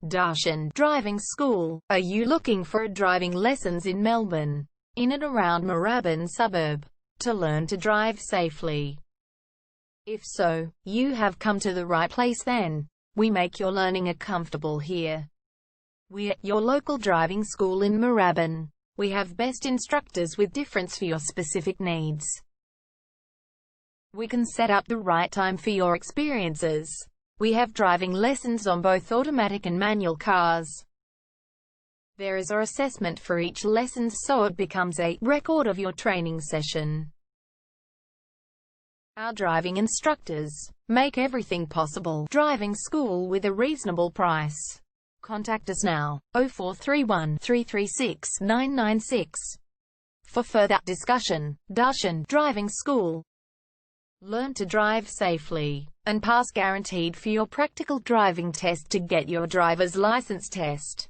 Darshan Driving School. Are you looking for driving lessons in Melbourne, in and around Moorabbin suburb, to learn to drive safely? If so, you have come to the right place then. We make your learning comfortable here. We're your local driving school in Moorabbin. We have best instructors with difference for your specific needs. We can set up the right time for your experiences. We have driving lessons on both automatic and manual cars. There is an assessment for each lesson, so it becomes a record of your training session. Our driving instructors make everything possible. Driving school with a reasonable price. Contact us now, 0431 336 996. For further discussion. Darshan Driving School. Learn to drive safely and pass guaranteed for your practical driving test to get your driver's license test.